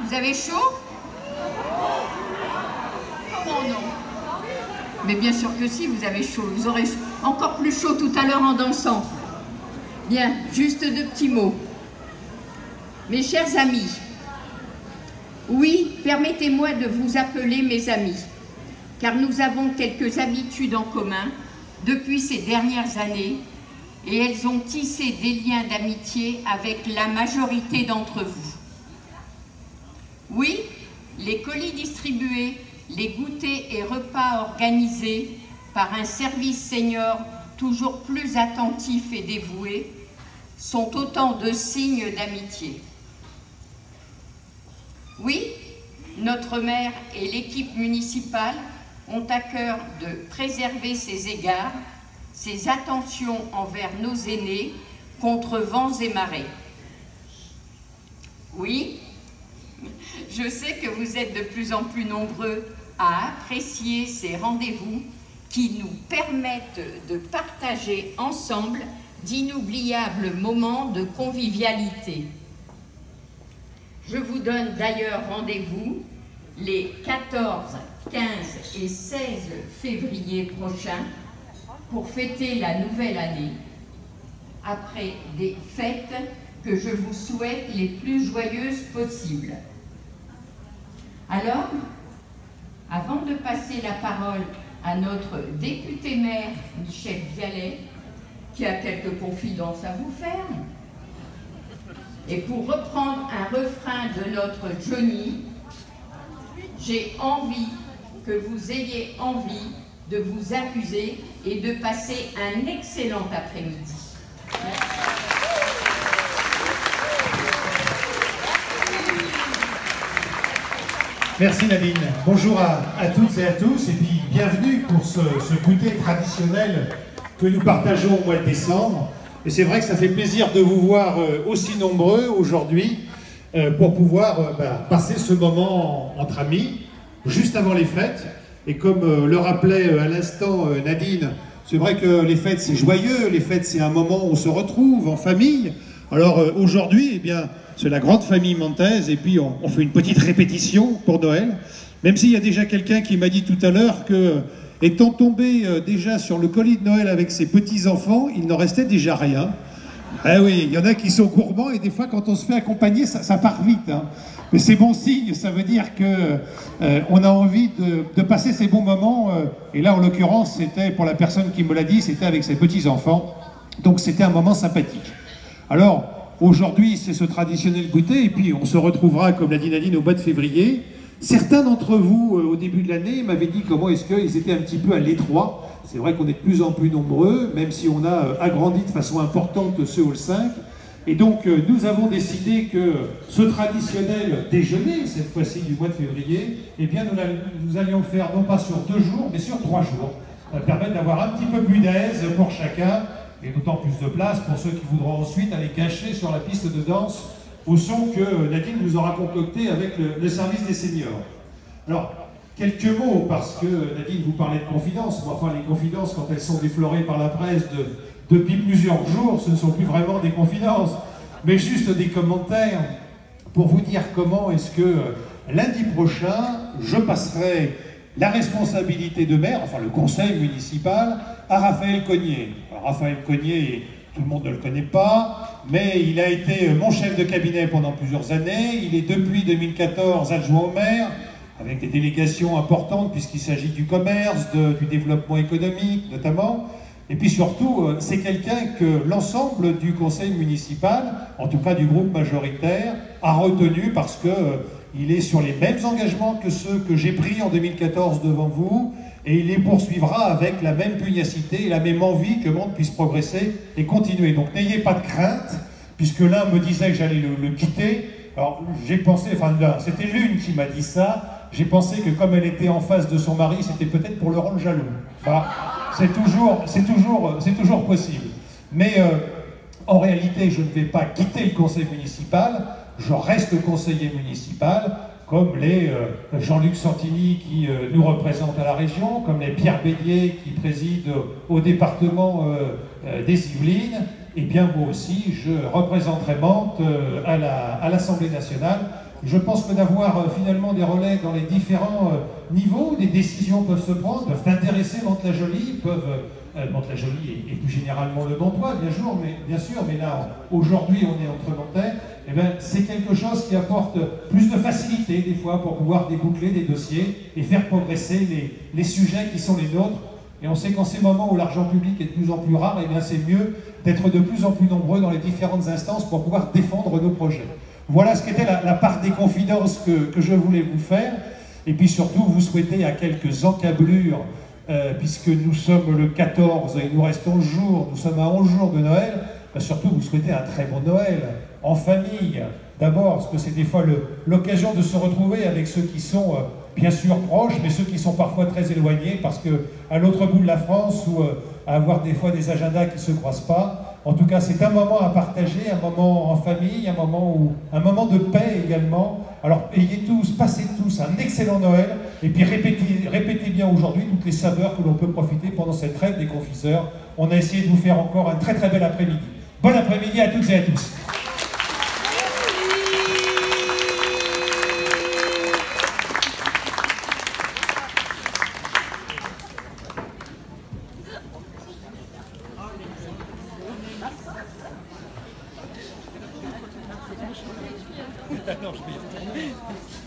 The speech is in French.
Vous avez chaud? Comment non? Mais bien sûr que si, vous avez chaud. Vous aurez encore plus chaud tout à l'heure en dansant. Bien, juste deux petits mots. Mes chers amis, oui, permettez-moi de vous appeler mes amis, car nous avons quelques habitudes en commun depuis ces dernières années et elles ont tissé des liens d'amitié avec la majorité d'entre vous. Oui, les colis distribués, les goûters et repas organisés par un service senior toujours plus attentif et dévoué sont autant de signes d'amitié. Oui, notre maire et l'équipe municipale ont à cœur de préserver ces égards, ces attentions envers nos aînés contre vents et marées. Oui, je sais que vous êtes de plus en plus nombreux à apprécier ces rendez-vous qui nous permettent de partager ensemble d'inoubliables moments de convivialité. Je vous donne d'ailleurs rendez-vous les 14, 15 et 16 février prochains pour fêter la nouvelle année, après des fêtes que je vous souhaite les plus joyeuses possibles. Alors, avant de passer la parole à notre député maire Michel Vialet, qui a quelques confidences à vous faire, et pour reprendre un refrain de notre Johnny, j'ai envie que vous ayez envie de vous amuser et de passer un excellent après-midi. Merci Nadine. Bonjour à toutes et à tous et puis bienvenue pour ce goûter traditionnel que nous partageons au mois de décembre. Et c'est vrai que ça fait plaisir de vous voir aussi nombreux aujourd'hui pour pouvoir passer ce moment entre amis, juste avant les fêtes. Et comme le rappelait à l'instant Nadine, c'est vrai que les fêtes c'est joyeux, les fêtes c'est un moment où on se retrouve en famille. Alors aujourd'hui, eh bien, c'est la grande famille Montaise et puis on fait une petite répétition pour Noël. Même s'il y a déjà quelqu'un qui m'a dit tout à l'heure que, étant tombé déjà sur le colis de Noël avec ses petits-enfants, il n'en restait déjà rien. Eh oui, il y en a qui sont gourmands et des fois quand on se fait accompagner, ça part vite. Hein. Mais c'est bon signe, ça veut dire que on a envie de passer ces bons moments. Et là, en l'occurrence, c'était, pour la personne qui me l'a dit, c'était avec ses petits-enfants. Donc c'était un moment sympathique. Alors, aujourd'hui, c'est ce traditionnel goûter et puis on se retrouvera, comme l'a dit Nadine, au mois de février. Certains d'entre vous, au début de l'année, m'avaient dit comment est-ce qu'ils étaient un petit peu à l'étroit. C'est vrai qu'on est de plus en plus nombreux, même si on a agrandi de façon importante ce Hall 5. Et donc, nous avons décidé que ce traditionnel déjeuner, cette fois-ci du mois de février, eh bien, nous allions le faire non pas sur 2 jours, mais sur 3 jours. Ça va permettre d'avoir un petit peu plus d'aise pour chacun, et d'autant plus de place pour ceux qui voudront ensuite aller cacher sur la piste de danse au son que Nadine nous aura concocté avec le service des seniors. Alors, quelques mots, parce que Nadine vous parlait de confidences, mais enfin les confidences, quand elles sont déflorées par la presse depuis plusieurs jours, ce ne sont plus vraiment des confidences, mais juste des commentaires pour vous dire comment est-ce que lundi prochain, je passerai la responsabilité de maire, enfin le conseil municipal, à Raphaël Cognier. Alors, Raphaël Cognier, tout le monde ne le connaît pas, mais il a été mon chef de cabinet pendant plusieurs années. Il est depuis 2014 adjoint au maire, avec des délégations importantes puisqu'il s'agit du commerce, du développement économique notamment. Et puis surtout, c'est quelqu'un que l'ensemble du conseil municipal, en tout cas du groupe majoritaire, a retenu parce que il est sur les mêmes engagements que ceux que j'ai pris en 2014 devant vous, et il les poursuivra avec la même pugnacité et la même envie que Mende puisse progresser et continuer. Donc n'ayez pas de crainte, puisque l'un me disait que j'allais le quitter. Alors j'ai pensé, enfin c'était l'une qui m'a dit ça, j'ai pensé que comme elle était en face de son mari, c'était peut-être pour le rendre jaloux. Enfin, c'est toujours possible. Mais en réalité, je ne vais pas quitter le conseil municipal, je reste conseiller municipal, comme les Jean-Luc Santini qui nous représente à la région, comme les Pierre Bélier qui préside au département des Yvelines, et bien moi aussi je représenterai Mantes à l'Assemblée nationale, Je pense que d'avoir finalement des relais dans les différents niveaux où des décisions peuvent se prendre, peuvent intéresser Mantes-la-Jolie, Mantes-la-Jolie et plus généralement le Nantois, bien sûr, mais là, aujourd'hui, on est entre Nantais, eh bien, c'est quelque chose qui apporte plus de facilité, des fois, pour pouvoir déboucler des dossiers et faire progresser les sujets qui sont les nôtres. Et on sait qu'en ces moments où l'argent public est de plus en plus rare, eh bien, c'est mieux d'être de plus en plus nombreux dans les différentes instances pour pouvoir défendre nos projets. Voilà ce qu'était la part des confidences que je voulais vous faire. Et puis surtout, vous souhaiter à quelques encablures, puisque nous sommes le 14 et il nous reste 11 jours, nous sommes à 11 jours de Noël, surtout vous souhaiter un très bon Noël, en famille, d'abord, parce que c'est des fois l'occasion de se retrouver avec ceux qui sont bien sûr proches, mais ceux qui sont parfois très éloignés, parce qu'à l'autre bout de la France, ou à avoir des fois des agendas qui ne se croisent pas, en tout cas, c'est un moment à partager, un moment en famille, un moment de paix également. Alors, passez tous un excellent Noël, et puis répétez bien aujourd'hui toutes les saveurs que l'on peut profiter pendant cette trêve des confiseurs. On a essayé de vous faire encore un très très bel après-midi. Bon après-midi à toutes et à tous. Non, je vais y retourner.